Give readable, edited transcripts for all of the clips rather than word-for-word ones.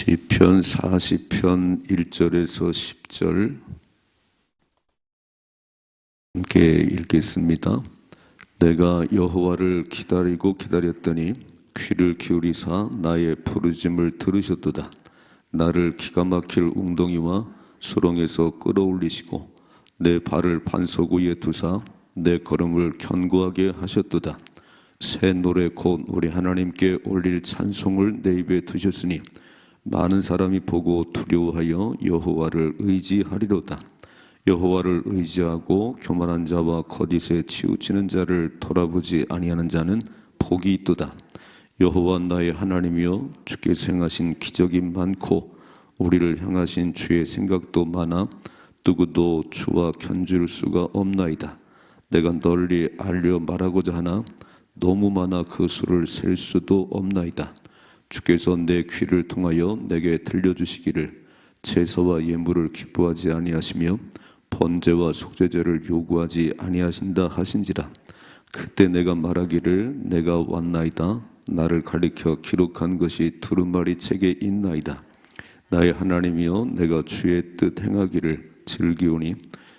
시편 40편 1절에서 10절 함께 읽겠습니다. 내가 여호와를 기다리고 기다렸더니 귀를 기울이사 나의 부르짐을 들으셨도다. 나를 기가 막힐 웅덩이와 수렁에서 끌어올리시고 내 발을 반석 위에 두사 내 걸음을 견고하게 하셨도다. 새 노래 곧 우리 하나님께 올릴 찬송을 내 입에 두셨으니 많은 사람이 보고 두려워하여 여호와를 의지하리로다. 여호와를 의지하고 교만한 자와 거짓에 치우치는 자를 돌아보지 아니하는 자는 복이 있도다. 여호와 나의 하나님이여, 주께서 행하신 기적이 많고 우리를 향하신 주의 생각도 많아 누구도 주와 견줄 수가 없나이다. 내가 널리 알려 말하고자 하나 너무 많아 그 수를 셀 수도 없나이다. 주께서 내 귀를 통하여 내게 들려주시기를 제사와 예물을 기뻐하지 아니하시며 번제와 속죄제를 요구하지 아니하신다 하신지라. 그때 내가 말하기를 내가 왔나이다. 나를 가리켜 기록한 것이 두루마리 책에 있나이다. 나의 하나님이여, 내가 주의 뜻 행하기를 즐기오니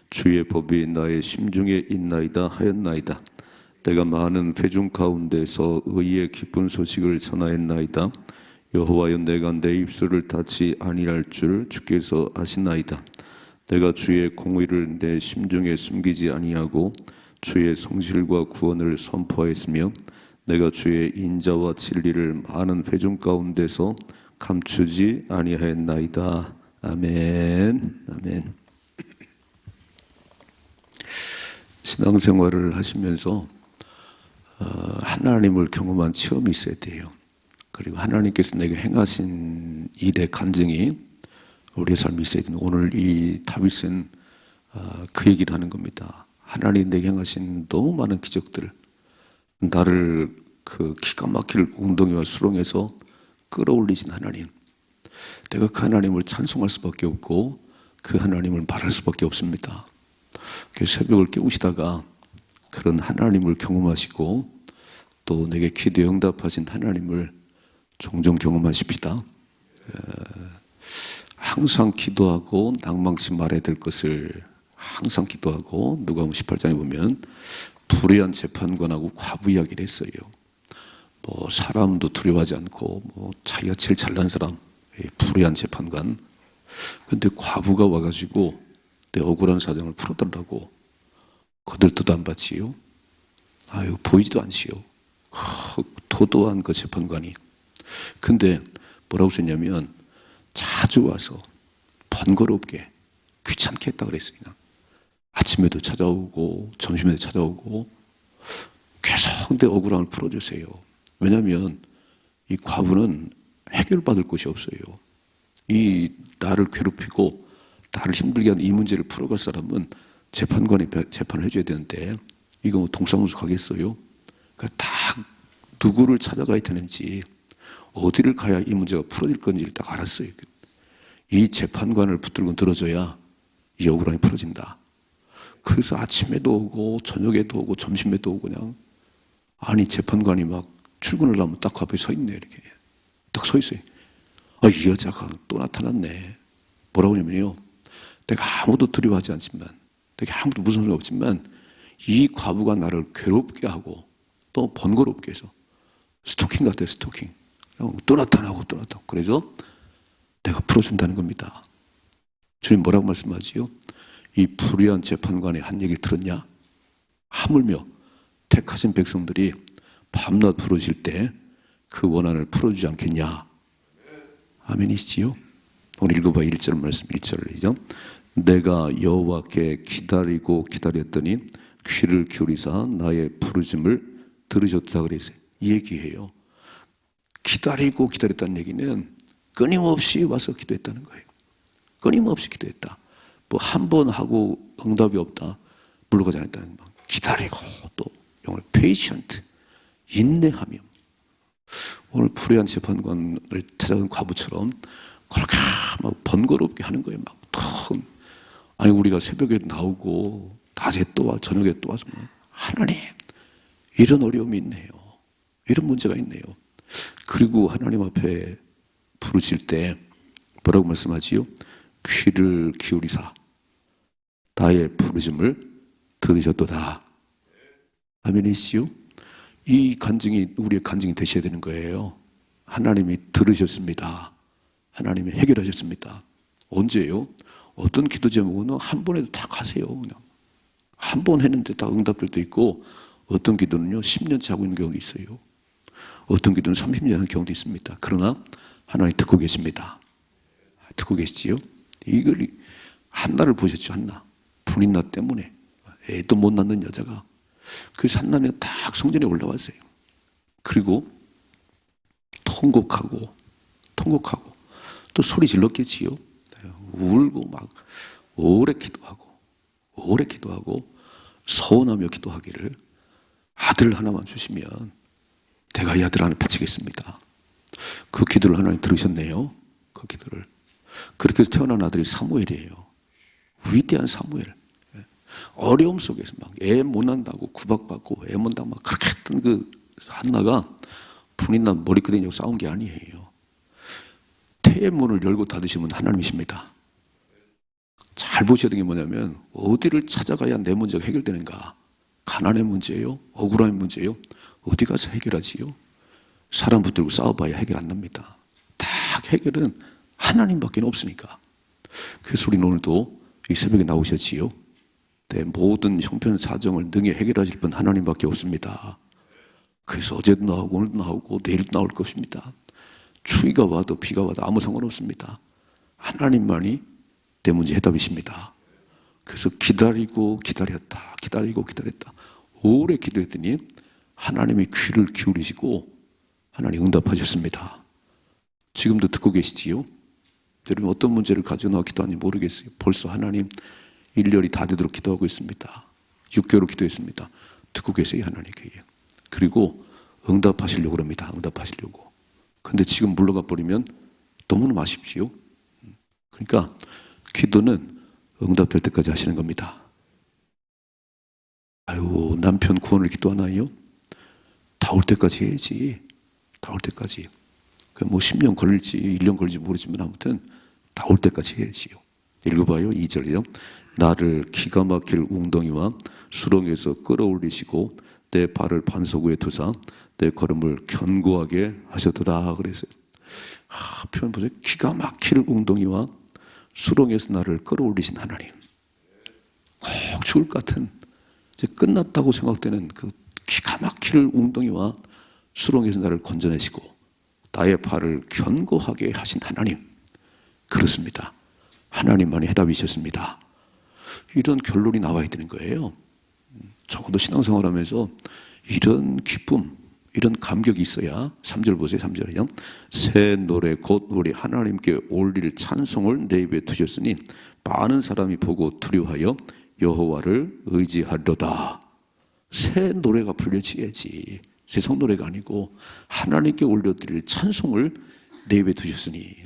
주의 법이 나의 심중에 있나이다 하였나이다. 내가 많은 회중 가운데서 의의 기쁜 소식을 전하였나이다. 여호와여, 내가 내 입술을 닫지 아니할 줄 주께서 아시나이다. 내가 주의 공의를 내 심중에 숨기지 아니하고 주의 성실과 구원을 선포하였으며 내가 주의 인자와 진리를 많은 회중 가운데서 감추지 아니하였나이다. 아멘. 아멘. 신앙생활을 하시면서 하나님을 경험한 체험이 있어야 돼요. 그리고 하나님께서 내게 행하신 일의 간증이 우리의 삶에 있어야 되는, 오늘 이 다윗은 그 얘기를 하는 겁니다. 하나님 내게 행하신 너무 많은 기적들, 나를 그 기가 막힐 웅덩이와 수렁에서 끌어올리신 하나님, 내가 그 하나님을 찬송할 수밖에 없고 그 하나님을 말할 수밖에 없습니다. 새벽을 깨우시다가 그런 하나님을 경험하시고 또 내게 기도에 응답하신 하나님을 종종 경험하십시다. 항상 기도하고 낭망치 말아야 될 것을 항상 기도하고, 누가복음 18장에 보면 불의한 재판관하고 과부 이야기를 했어요. 뭐 사람도 두려워하지 않고 뭐 자기가 제일 잘난 사람, 불의한 재판관. 근데 과부가 와가지고 내 억울한 사정을 풀어달라고 거들떠도 안 받지요. 아유, 보이지도 않지요. 도도한 그 재판관이. 근데 뭐라고 썼냐면 자주 와서 번거롭게 귀찮게 했다 그랬습니다. 아침에도 찾아오고 점심에도 찾아오고 계속 내 억울함을 풀어주세요. 왜냐하면 이 과부는 해결받을 곳이 없어요. 이 나를 괴롭히고 나를 힘들게 하는 이 문제를 풀어갈 사람은 재판관이 재판을 해줘야 되는데 이거 뭐 동사무소 가겠어요? 그러니까 다 누구를 찾아가야 되는지, 어디를 가야 이 문제가 풀어질 건지를 딱 알았어요. 이 재판관을 붙들고 들어줘야 이 억울함이 풀어진다. 그래서 아침에도 오고 저녁에도 오고 점심에도 오고, 그냥 아니 재판관이 막 출근을 하면 딱 앞에 서 있네. 이렇게 딱 서 있어요. 이 여자가 또 나타났네. 뭐라고 하냐면요, 내가 아무도 두려워하지 않지만, 내가 아무도 무서운 일 없지만 이 과부가 나를 괴롭게 하고 또 번거롭게 해서 스토킹 같아요. 스토킹. 또 나타나고 또 나타나고. 그래서 내가 풀어준다는 겁니다. 주님 뭐라고 말씀하지요? 이 불의한 재판관의 한 얘기를 들었냐? 하물며 택하신 백성들이 밤낮 부르실 때 그 원한을 풀어주지 않겠냐? 아멘이시지요? 오늘 읽어봐. 1절 말씀 1절이죠. 내가 여호와께 기다리고 기다렸더니 귀를 기울이사 나의 부르짐을 들으셨다 그랬어요. 이 얘기해요. 기다리고 기다렸다는 얘기는 끊임없이 와서 기도했다는 거예요. 끊임없이 기도했다. 뭐 한 번 하고 응답이 없다, 물러가지 않았다는 거. 기다리고, 또 영어로 patient, 인내하며. 오늘 불의한 재판관을 찾아간 과부처럼 그렇게 막 번거롭게 하는 거예요. 막 아니 우리가 새벽에 나오고 낮에 또 와, 저녁에 또 와서 하나님 이런 어려움이 있네요. 이런 문제가 있네요. 그리고 하나님 앞에 부르실 때 뭐라고 말씀하지요? 귀를 기울이사 나의 부르심을 들으셨도다. 아멘이시요? 이 간증이 우리의 간증이 되셔야 되는 거예요. 하나님이 들으셨습니다. 하나님이 해결하셨습니다. 언제요? 어떤 기도 제목은 한 번 해도 다 가세요. 그냥 한 번 했는데 다 응답될 때 있고, 어떤 기도는요 10년째 하고 있는 경우도 있어요. 어떤 기도는 30년 하는 경우도 있습니다. 그러나 하나님 듣고 계십니다. 듣고 계시지요? 이걸 한나를 보셨죠. 한나 분인나 때문에 애도 못 낳는 여자가, 그래서 한나는 딱 성전에 올라왔어요. 그리고 통곡하고 또 소리 질렀겠지요. 울고 막 오래 기도하고 서원하며 기도하기를, 아들 하나만 주시면 내가 이 아들 하나 바치겠습니다. 그 기도를 하나님 들으셨네요. 그 기도를. 그렇게 해서 태어난 아들이 사무엘이에요. 위대한 사무엘. 어려움 속에서 막 애 못 난다고 구박받고 애 못 난다고 막 그렇게 했던 그 한나가 분이나 머리끄댕이로 싸운 게 아니에요. 태의 문을 열고 닫으시면 하나님이십니다. 잘 보셔야 되는 게 뭐냐면, 어디를 찾아가야 내 문제가 해결되는가? 가난의 문제예요? 억울함의 문제예요? 어디 가서 해결하지요? 사람 붙들고 싸워봐야 해결 안 납니다. 딱 해결은 하나님밖에 없으니까. 그래서 우리는 오늘도 이 새벽에 나오셨지요? 내 모든 형편 사정을 능히 해결하실 분 하나님밖에 없습니다. 그래서 어제도 나오고 오늘도 나오고 내일도 나올 것입니다. 추위가 와도 비가 와도 아무 상관없습니다. 하나님만이 내 문제 해답이십니다. 그래서 기다렸다. 오래 기도했더니 하나님이 귀를 기울이시고 하나님 응답하셨습니다. 지금도 듣고 계시지요? 여러분 어떤 문제를 가지고 나와 기도하는지 모르겠어요. 벌써 하나님 1년이 다 되도록 기도하고 있습니다. 6개월 기도했습니다. 듣고 계세요, 하나님께. 그리고 응답하시려고 합니다. 응답하시려고. 근데 지금 물러가 버리면 너무너무 아쉽지요? 그러니까 기도는 응답될 때까지 하시는 겁니다. 아유, 남편 구원을 기도하나요? 다 올 때까지 해야지. 다 올 때까지. 뭐 10년 걸릴지 1년 걸릴지 모르지만 아무튼 다 올 때까지 해야지요. 읽어봐요. 2절이요. 나를 기가 막힐 웅덩이와 수렁에서 끌어올리시고 내 발을 반석 위에 두사 내 걸음을 견고하게 하셨도다 그랬어요. 표현 보세요. 기가 막힐 웅덩이와 수렁에서 나를 끌어올리신 하나님. 꼭 죽을 것 같은, 이제 끝났다고 생각되는 그 기가 막힐 웅덩이와 수렁에서 나를 건져내시고 나의 발을 견고하게 하신 하나님. 그렇습니다. 하나님만이 해답이셨습니다. 이런 결론이 나와야 되는 거예요. 적어도 신앙생활 하면서 이런 기쁨, 이런 감격이 있어야. 3절 보세요. 3절이요. 새 노래 곧 우리 하나님께 올릴 찬송을 내 입에 두셨으니 많은 사람이 보고 두려워하여 여호와를 의지하려다. 새 노래가 불려지야지. 세상 노래가 아니고 하나님께 올려드릴 찬송을 내 입에 두셨으니.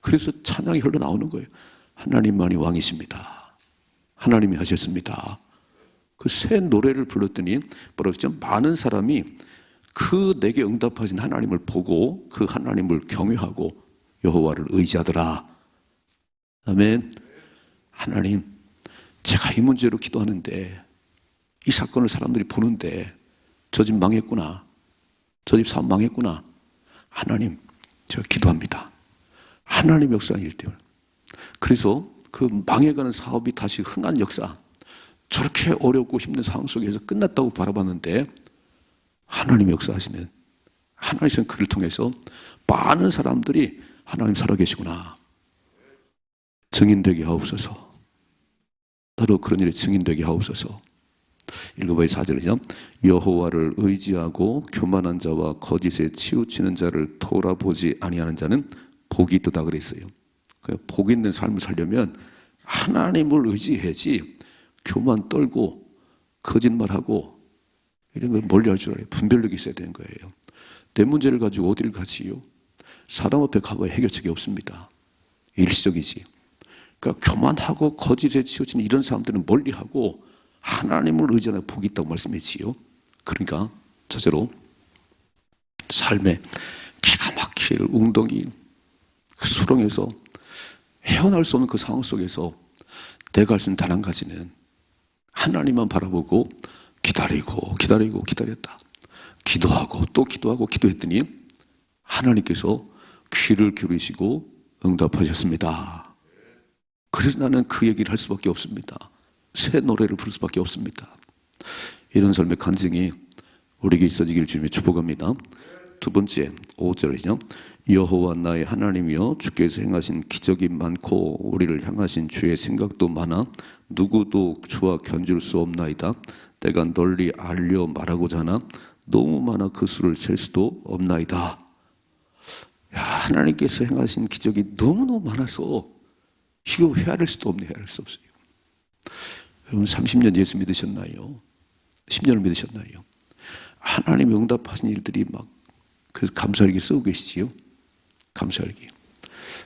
그래서 찬양이 흘러나오는 거예요. 하나님만이 왕이십니다. 하나님이 하셨습니다. 그 새 노래를 불렀더니 뭐라고 했죠? 많은 사람이 그 내게 응답하신 하나님을 보고 그 하나님을 경외하고 여호와를 의지하더라. 아멘. 하나님, 제가 이 문제로 기도하는데 이 사건을 사람들이 보는데 저 집 망했구나, 저 집 사업 망했구나. 하나님, 제가 기도합니다. 하나님 역사일 때. 그래서 그 망해가는 사업이 다시 흥한 역사, 저렇게 어렵고 힘든 상황 속에서 끝났다고 바라봤는데 하나님 역사하시는, 하나님께서 그를 통해서 많은 사람들이 하나님 살아계시구나, 증인되게 하옵소서. 나도 그런 일에 증인되게 하옵소서. 읽어봐요. 4절이죠. 여호와를 의지하고 교만한 자와 거짓에 치우치는 자를 돌아보지 아니하는 자는 복이 있도다 그랬어요. 복 있는 삶을 살려면 하나님을 의지해야지, 교만 떨고 거짓말하고 이런 걸 멀리 할 줄 알아요. 분별력이 있어야 되는 거예요. 내 문제를 가지고 어디를 가지요? 사람 앞에 가봐야 해결책이 없습니다. 일시적이지. 그러니까 교만하고 거짓에 치우치는 이런 사람들은 멀리하고 하나님을 의지하는 복이 있다고 말씀했지요. 그러니까 저절로 삶에 기가 막힐 웅덩이 그 수렁에서 헤어날 수 없는 그 상황 속에서 내가 할 수 있는 단 한 가지는 하나님만 바라보고 기다렸다. 기도하고 또 기도하고 기도했더니 하나님께서 귀를 기울이시고 응답하셨습니다. 그래서 나는 그 얘기를 할 수밖에 없습니다. 새 노래를 부를 수밖에 없습니다. 이런 삶의 간증이 우리에게 있어지길 주님의 축복합니다. 두 번째 5절이죠. 여호와 나의 하나님이여 주께서 행하신 기적이 많고 우리를 향하신 주의 생각도 많아 누구도 주와 견줄 수 없나이다. 내가 널리 알려 말하고자 하나 너무 많아 그 수를 셀 수도 없나이다. 야, 하나님께서 행하신 기적이 너무너무 많아서 이거 헤아릴 수도 없네. 헤아릴 수 없어요. 여러분 30년 예수 믿으셨나요? 10년을 믿으셨나요? 하나님 응답하신 일들이 막 그래서 감사일기 쓰고 계시지요? 감사일기.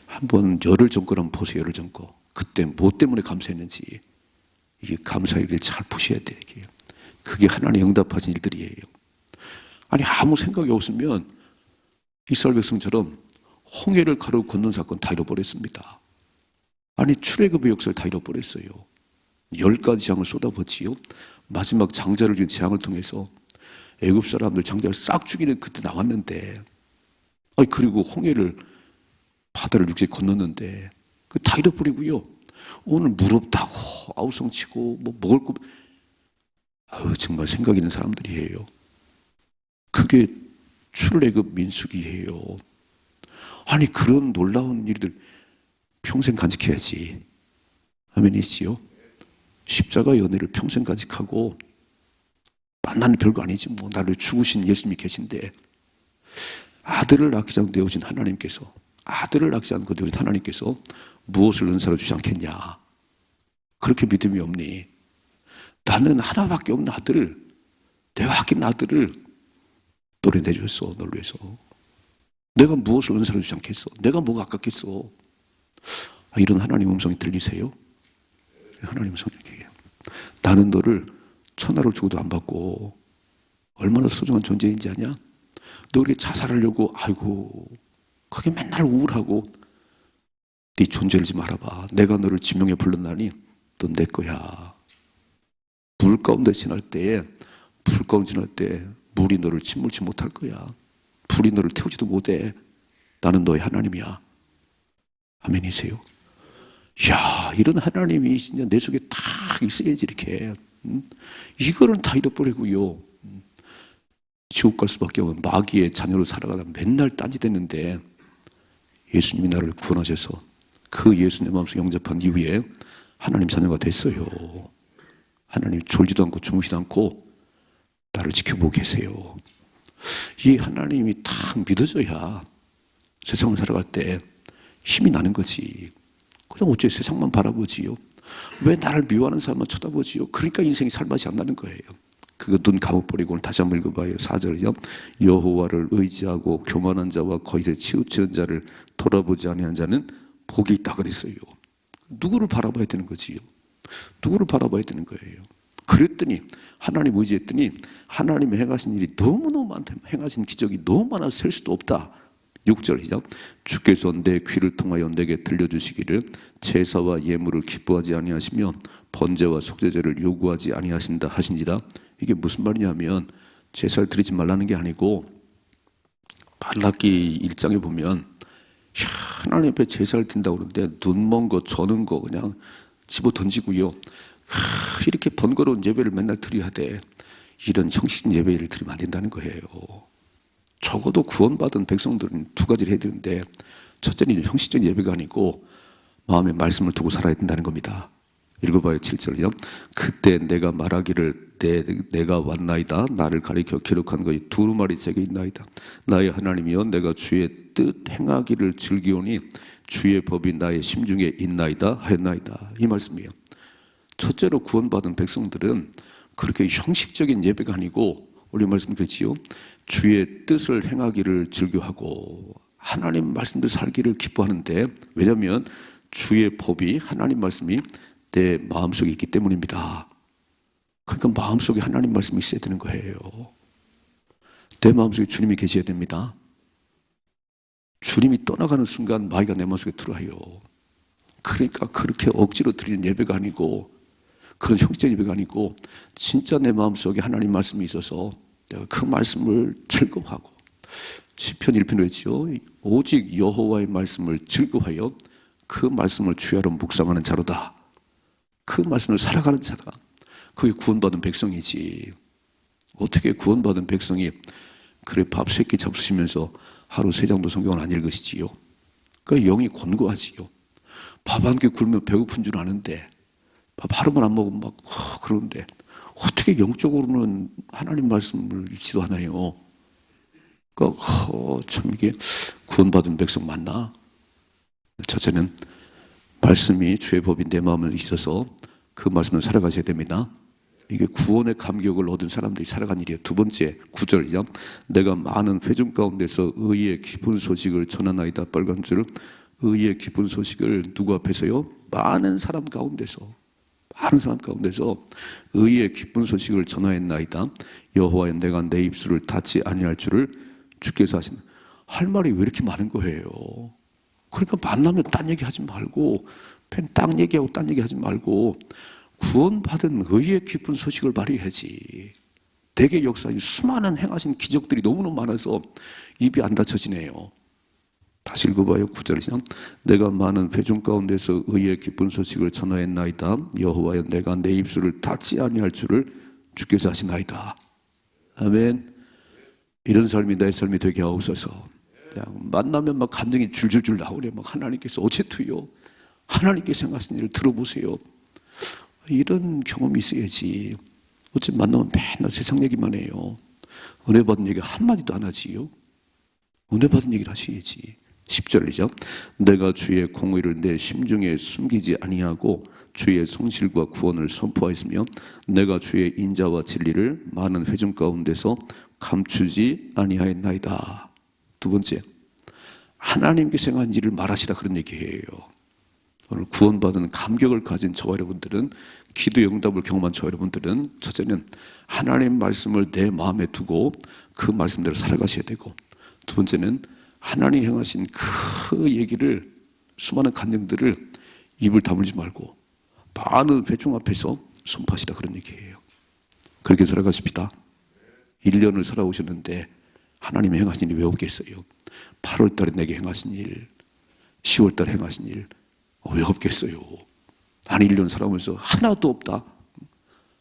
한번 열흘 전 거를 한번 보세요. 열흘 전 거. 그때 뭐 때문에 감사했는지 이게 감사일기를 잘 보셔야 돼요. 그게 하나님 응답하신 일들이에요. 아니 아무 생각이 없으면 이스라엘 백성처럼 홍해를 가르고 건넌 사건 다 잃어버렸습니다. 아니 출애굽의 역사를 다 잃어버렸어요. 10가지 재앙을 쏟아붓지요. 마지막 장자를 준 재앙을 통해서 애굽 사람들 장자를 싹 죽이는 그때 나왔는데, 아니 그리고 홍해를 바다를 육지에 건넜는데 그 다 잃어버리고요. 오늘 무릎다고 아우성치고 뭐 먹을 거 정말 생각 있는 사람들이에요. 그게 출애굽 민수기예요. 아니 그런 놀라운 일들 평생 간직해야지. 아멘이시요? 십자가 연애를 평생 간직하고 나는 별거 아니지 뭐 나를 죽으신 예수님이 계신데 아들을 낳기 전에 내오신 하나님께서 아들을 낳지 않고 내오신 하나님께서 무엇을 은사로 주지 않겠냐. 그렇게 믿음이 없니? 나는 하나밖에 없는 아들을 내가 아낀 아들을 너를 내줬어. 널 위해서. 내가 무엇을 은사로 주지 않겠어? 내가 뭐가 아깝겠어? 이런 하나님 음성이 들리세요? 하나님 음성이 이렇게 나는 너를 천하를 주고도 안 받고 얼마나 소중한 존재인지 아냐? 너 우리 자살하려고 아이고 그게 맨날 우울하고 네 존재를 좀 알아봐. 내가 너를 지명해 불렀나니 넌 내 거야. 물 가운데 지날 때 물이 너를 침몰치 못할 거야. 불이 너를 태우지도 못해. 나는 너의 하나님이야. 아멘이세요? 야, 이런 하나님이 진짜 내 속에 딱 있어야지 이렇게. 이거를 다 잃어버리고요. 지옥 갈 수밖에 없는 마귀의 자녀로 살아가다 맨날 딴짓했는데 예수님이 나를 구원하셔서 그 예수 내 마음속에 영접한 이후에 하나님 자녀가 됐어요. 하나님 졸지도 않고 주무시도 않고 나를 지켜보고 계세요. 이 하나님이 딱 믿어져야 세상을 살아갈 때 힘이 나는 거지. 그냥 어째 세상만 바라보지요. 왜 나를 미워하는 사람만 쳐다보지요. 그러니까 인생이 살맛이 안 나는 거예요. 그거 눈 감아버리고 오늘 다시 한번 읽어봐요. 4절이요. 여호와를 의지하고 교만한 자와 거짓에 치우치는 자를 돌아보지 아니한 자는 복이 있다 그랬어요. 누구를 바라봐야 되는 거지요. 누구를 바라봐야 되는 거예요. 그랬더니 하나님 의지했더니 하나님이 행하신 일이 너무너무 많다. 행하신 기적이 너무 많아서 셀 수도 없다. 6절이죠. 주께서 내 귀를 통하여 내게 들려주시기를 제사와 예물을 기뻐하지 아니하시며 번제와 속죄제를 요구하지 아니하신다 하신지라. 이게 무슨 말이냐면 제사를 드리지 말라는 게 아니고 말라기 1장에 보면 하나님 앞에 제사를 드린다고 그러는데 눈먼 거 저는 거 그냥 집어 던지고요. 이렇게 번거로운 예배를 맨날 드려야 돼. 이런 형식적인 예배를 드리면 안 된다는 거예요. 적어도 구원받은 백성들은 두 가지를 해야 되는데 첫째는 형식적인 예배가 아니고 마음에 말씀을 두고 살아야 된다는 겁니다. 읽어봐요. 7절이요. 그때 내가 말하기를 내가 왔나이다. 나를 가리켜 기록한 것이 두루마리 제게 있나이다. 나의 하나님이여 내가 주의 뜻 행하기를 즐기오니 주의 법이 나의 심중에 있나이다 하였나이다. 이 말씀이에요. 첫째로 구원받은 백성들은 그렇게 형식적인 예배가 아니고 원래 말씀 그렇지요. 주의 뜻을 행하기를 즐겨하고 하나님 말씀대로 살기를 기뻐하는데 왜냐하면 주의 법이 하나님 말씀이 내 마음속에 있기 때문입니다. 그러니까 마음속에 하나님 말씀이 있어야 되는 거예요. 내 마음속에 주님이 계셔야 됩니다. 주님이 떠나가는 순간 마귀가 내 마음속에 들어와요. 그러니까 그렇게 억지로 드리는 예배가 아니고, 그런 형제 예배가 아니고, 진짜 내 마음속에 하나님 말씀이 있어서 내가 그 말씀을 즐거워하고, 시편 1편에 있지요. 오직 여호와의 말씀을 즐거워하여 그 말씀을 주야로 묵상하는 자로다. 그 말씀을 살아가는 자다. 그게 구원받은 백성이지. 어떻게 구원받은 백성이 그래 밥 3끼 잡수시면서 하루 3장도 성경을 안 읽으시지요? 그러니까 영이 곤고하지요. 밥 한 끼 굶으면 배고픈 줄 아는데 밥 하루만 안 먹으면 막 그러는데 어떻게 영적으로는 하나님 말씀을 읽지도 않아요. 그러니까 참 이게 구원받은 백성 맞나? 첫째는 말씀이 주의 법인 내 마음을 있어서 그 말씀을 살아가셔야 됩니다. 이게 구원의 감격을 얻은 사람들이 살아간 일이에요. 두 번째 9절이죠. 내가 많은 회중 가운데서 의의 기쁜 소식을 전하나이다. 빨간 줄. 의의 기쁜 소식을 누구 앞에서요? 많은 사람 가운데서 의의 기쁜 소식을 전하였나이다. 여호와여 내가 내 입술을 닫지 아니할 줄을 주께서 하신. 할 말이 왜 이렇게 많은 거예요? 그러니까 만나면 딴 얘기 하지 말고, 딴 얘기하고 딴 얘기 하지 말고 구원받은 의의 기쁜 소식을 말해야지. 내게 역사인 수많은 행하신 기적들이 너무너무 많아서 입이 안 닫혀지네요. 다시 읽어봐요. 9절이죠. 내가 많은 회중 가운데서 의의 기쁜 소식을 전하였나이다. 여호와여 내가 내 입술을 닫지 아니할 줄을 주께서 하시나이다. 아멘. 이런 삶이 내 삶이 되게 하옵소서. 그냥 만나면 막 감정이 줄줄줄 나오래. 막 하나님께서 어째투요? 하나님께서 행하신 일을 들어보세요. 이런 경험이 있어야지. 어째 만나면 맨날 세상 얘기만 해요. 은혜 받은 얘기 한마디도 안 하지요. 은혜 받은 얘기를 하셔야지. 10절이죠. 내가 주의 공의를 내 심중에 숨기지 아니하고 주의 성실과 구원을 선포하였으며 내가 주의 인자와 진리를 많은 회중 가운데서 감추지 아니하였나이다. 두 번째, 하나님께서 행한 일을 말하시다 그런 얘기예요. 오늘 구원받은 감격을 가진 저와 여러분들은, 기도 응답을 경험한 저와 여러분들은, 첫째는 하나님 말씀을 내 마음에 두고 그 말씀대로 살아가셔야 되고, 두 번째는 하나님 행하신 그 얘기를, 수많은 간증들을 입을 다물지 말고 많은 회중 앞에서 선포하시다 그런 얘기예요. 그렇게 살아가십시다. 1년을 살아오셨는데 하나님이 행하신 일이 왜 없겠어요? 8월 달에 내게 행하신 일, 10월 달에 행하신 일 왜 없겠어요? 난 1년 살아오면서 하나도 없다.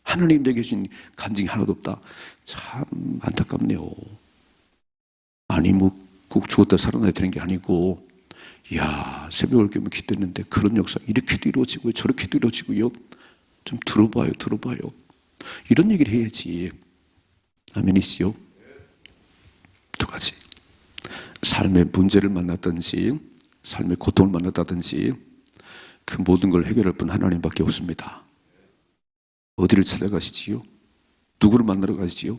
하나님 내게 주신 간증이 하나도 없다. 참 안타깝네요. 아니 뭐 꼭 죽었다 살아나야 되는 게 아니고, 이야 새벽을 깨면 기도했는데 그런 역사 이렇게도 이루어지고요, 저렇게도 이루어지고요. 좀 들어봐요. 이런 얘기를 해야지. 아멘이시요? 두 가지. 삶의 문제를 만났든지 삶의 고통을 만났다든지 그 모든 걸 해결할 분 하나님밖에 없습니다. 어디를 찾아가시지요? 누구를 만나러 가시지요?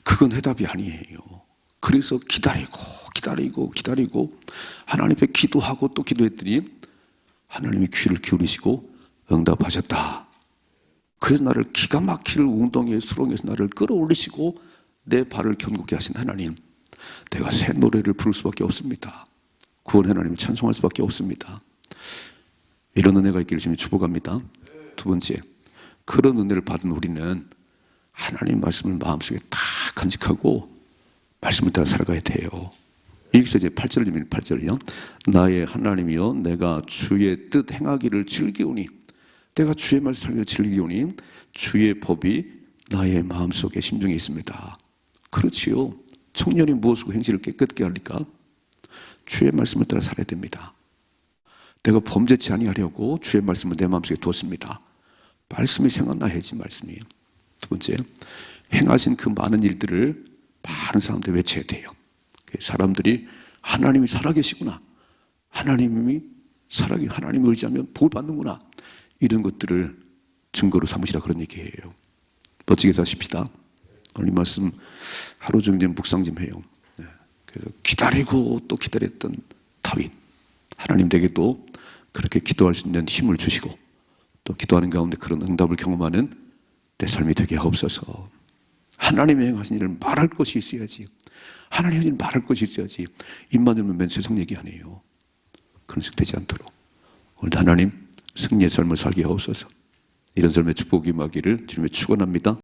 그건 해답이 아니에요. 그래서 기다리고 하나님 앞에 기도하고 또 기도했더니 하나님이 귀를 기울이시고 응답하셨다. 그래서 나를 기가 막힐 웅덩이의 수렁에서 나를 끌어올리시고 내 발을 견고케 하신 하나님, 내가 새 노래를 부를 수밖에 없습니다. 구원 하나님을 찬송할 수밖에 없습니다. 이런 은혜가 있기를 주님 축복합니다. 두 번째, 그런 은혜를 받은 우리는 하나님 말씀을 마음속에 딱 간직하고 말씀을 따라 살아가야 돼요. 여기서 이제 8절입니다. 8절이요. 나의 하나님이여 내가 주의 뜻 행하기를 즐기오니, 내가 주의 말씀을 살기를 즐기오니 주의 법이 나의 마음속에 심중에 있습니다. 그렇지요. 청년이 무엇으로 행실을 깨끗게 하니까 주의 말씀을 따라 살아야 됩니다. 내가 범죄치 아니하려고 주의 말씀을 내 마음속에 두었습니다. 말씀이 생각나야지. 말씀이. 두 번째, 행하신 그 많은 일들을 많은 사람들 외쳐야 돼요. 사람들이 하나님이 살아계시구나, 하나님을 의지하면 복 받는구나, 이런 것들을 증거로 삼으시라 그런 얘기예요. 멋지게 사십시다. 오늘 이 말씀 하루 종일 묵상 좀 해요. 그래서 기다리고 또 기다렸던 다윗, 하나님 댁에도 그렇게 기도할 수 있는 힘을 주시고 또 기도하는 가운데 그런 응답을 경험하는 내 삶이 되게 하옵소서. 하나님이 행하신 일을 말할 것이 있어야지. 하나님의 일을 말할 것이 있어야지. 입만 열면 맨 세상 얘기 아니에요. 그런 식 되지 않도록 오늘 하나님 승리의 삶을 살게 하옵소서. 이런 삶의 축복이 임하기를 주님의 축원합니다.